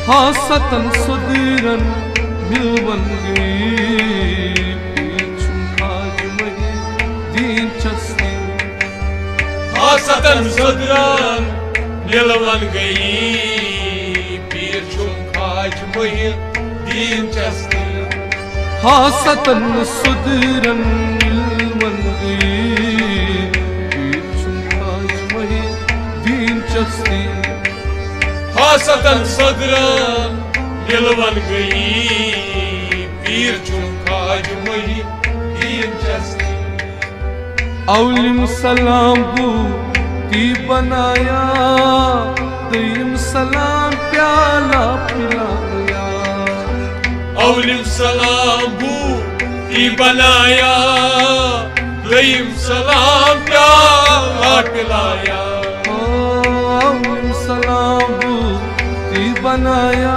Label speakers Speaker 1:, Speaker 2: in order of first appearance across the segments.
Speaker 1: हासतन सुदीरन मिलवन गई आज मही दीन चस्ती
Speaker 2: हासतन सुदीरन मिलवन गई पीर छुम आज मही दीन चस्ती
Speaker 1: हासतन सुदीरन मिलवन गई पीर छुम आज मही दीन चस्ती
Speaker 2: हासतन सुदीरन मिलवन गई पीर छुम आज मही दीन चस्ती
Speaker 1: औलिम सलाम बू ती बनाया दीम सलाम प्याला पिलाया
Speaker 2: औलिम सलाम बू ती बनाया दीम सलाम प्याला पिलाया
Speaker 1: औलिम सलाम बू ती बनाया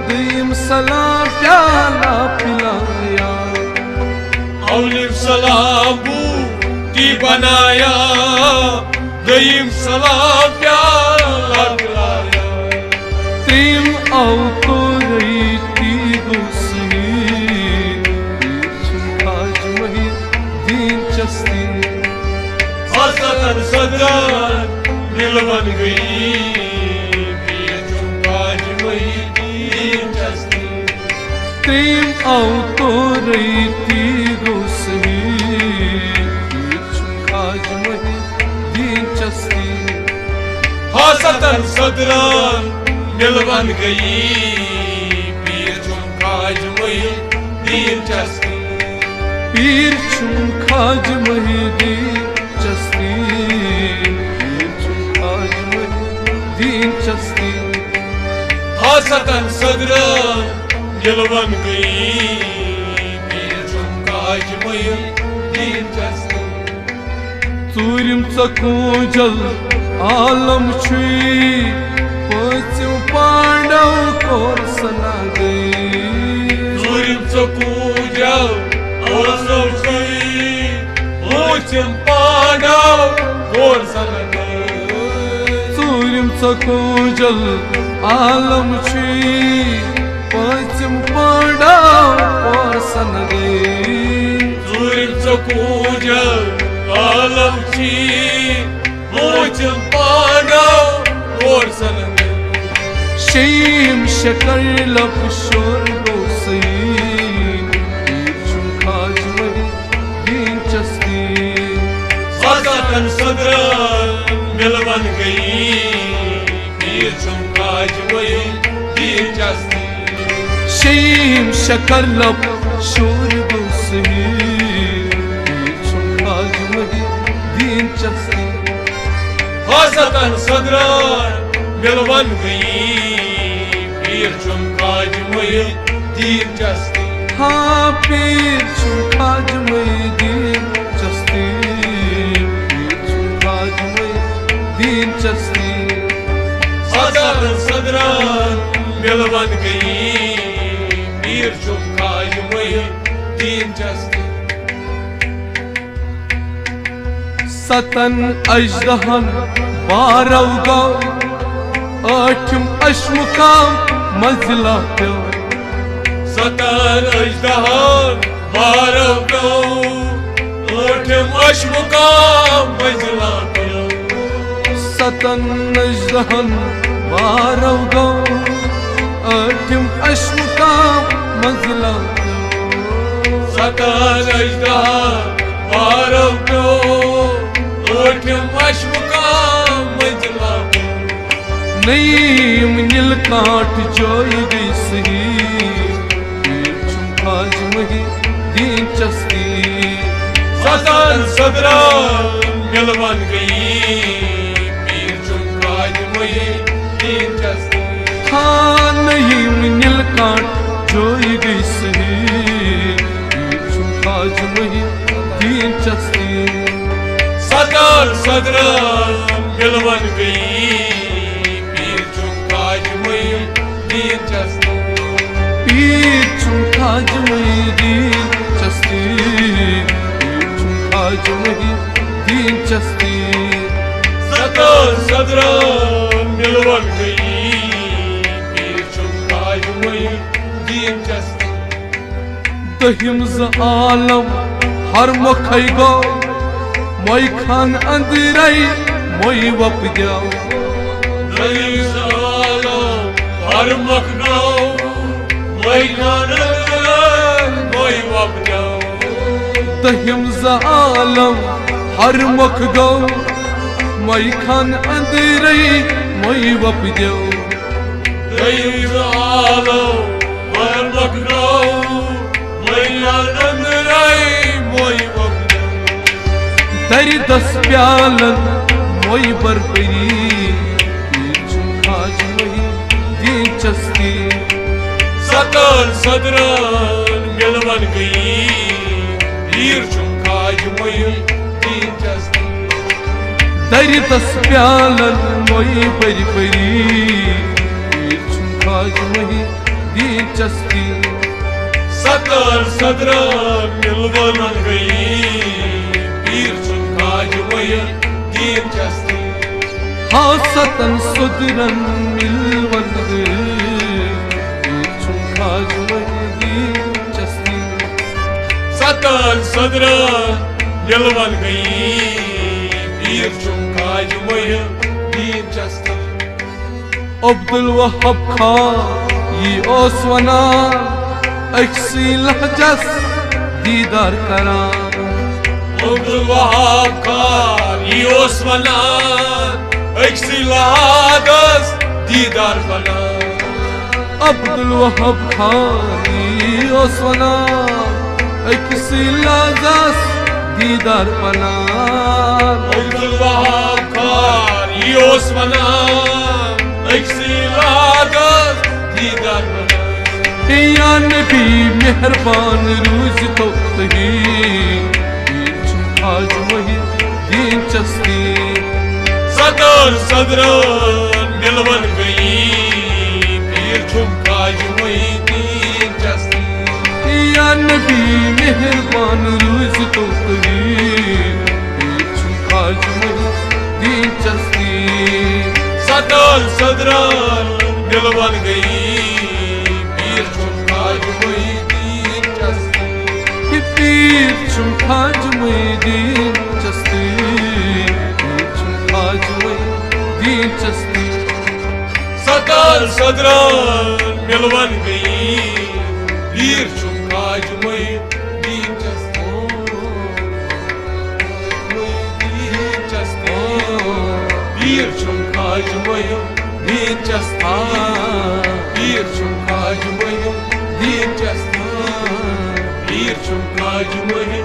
Speaker 1: दीम सलाम प्याला पिलाया
Speaker 2: औलिम सलाम बू ती बनाया दीम सलाम प्याला पिलाया
Speaker 1: त्रीम औ तो रही ती गुस्सी आज मही दीन चस्ती
Speaker 2: हासतन सुदीरन मिलवन गई पीर छुम आज मही दीन चस्ती
Speaker 1: त्रीम औ तो रही ती गुस्सी आज मही दीन चस्ती
Speaker 2: हासतन सुदीरन मिलवन गई पीर छुम आज मही दीन चस्ती
Speaker 1: पीर छुम खाज मही दीन चस्ती पीर छुम खाज मही दीन चस्ती
Speaker 2: हासतन सुदीरन मिलवन गई पीर छुम आज मही दीन चस्ती
Speaker 1: Turim sakujal alam chui Pachim pandav kor sana gayi
Speaker 2: Turim sakujal alam chui Pachim pandav kor sana gayi
Speaker 1: Turim sakujal alam chui Pachim pandav kor sana gayi
Speaker 2: Turim sakujal alam chi mochum panav kor sana
Speaker 1: Shim shakar lap shor gosai Chum khaj mahi deen chasti
Speaker 2: हासतन सुदीरन मिलवन गई पीर छुम आज मही दीन चस्ती
Speaker 1: Shim shakar lap shor gosai आज मही दीन चस्ती
Speaker 2: हासतन सुदीरन मिलवन गई पीर छुम आज मही दीन चस्ती
Speaker 1: हाँ पीर छुम आज मही दीन चस्ती पीर छुम आज मही दीन चस्ती
Speaker 2: हासतन सुदीरन मिलवन गई पीर छुम आज मही दीन चस्ती
Speaker 1: सतन अजदहन बारव गौ आठम अश्मुकाम मंजिला प्यो
Speaker 2: सतन अजदहन बारव गौ आठम अश्मुकाम मंजिला प्यो
Speaker 1: सतन अजदहन बारव गौ आठम अश्मुकाम मंजिला
Speaker 2: सतन अजदहन बारव गौ आठम अश्मुकाम मंजिला
Speaker 1: नईम नीलकांठ जोई गई सही आज मही दीन चस्ती
Speaker 2: हासतन सुदीरन मिलवन गई पीर छुम आज मही दीन चस्ती
Speaker 1: हाँ नईम नीलकांठ जोई गई सही आज मही दीन चस्ती
Speaker 2: हासतन सुदीरन मिलवन गई पीर छुम आज मही दीन चस्ती
Speaker 1: पीर छुम आज मही दीन चस्ती पीर छुम आज मही दीन चस्ती
Speaker 2: सतन सदरन मिलवन गई moyu din chasti
Speaker 1: दहिम ज आलम हर मखै गो मोई खान अंदरई मोई वप जाओ
Speaker 2: Dayim salo har makno moy khan moy wapno
Speaker 1: दहिम ज आलम हर मख गो मोई खान अंदरई मोई वप जाओ
Speaker 2: Dayim salo har makno moy khan moy wapno
Speaker 1: दरी दस प्यालन मोई बरपरी आज मोई दिलचस्पी
Speaker 2: Satar sadran milvan gayi Pir chumkaj moyu din chasti
Speaker 1: दरी दस प्यालन मोई बरपरी आज मोई दिलचस्पी
Speaker 2: Satar sadran milvan gayi Pir chumkaj moyu din chasti
Speaker 1: हासतन सुदरन मिलवन आज मोई दिलचस्पी
Speaker 2: Satar sadran milvan gayi Pir chumkaj moyu din chasti
Speaker 1: Abdul Wahab Khan ये ओसवना अक्सी लहजस दीदार करा
Speaker 2: Abdul Wahab Khan Yos Vanan Eksiladas Didar Vanan
Speaker 1: Abdul Wahab Khan ये ओसवना अक्सी लहजस दीदार बना
Speaker 2: Abdul Wahab Khan Yos Vanan Eksiladas Didar Vanan
Speaker 1: या नबी मेहरबान रूज तो तही आज वही दिलचस्पी
Speaker 2: Sadar Sadran Milvan Gayi Pir Chumkaj Mohi Din Chasti
Speaker 1: या नबी मेहरबान रूज तो तही आज वही दिलचस्पी
Speaker 2: Sadar Sadran Milvan Gayi Pir Chumkaj Mohi Din Chasti
Speaker 1: पीर चुमखाज में दिलचस्पी चुमखाज में दिलचस्पी
Speaker 2: Sadar Sadran Milvan Gayi Pir Chumkaj Mohi Din Chasti Pir Chumkaj Mohi Din Chasti Pir Chumkaj Mohi Din Chasti Pir Chumkaj Mohi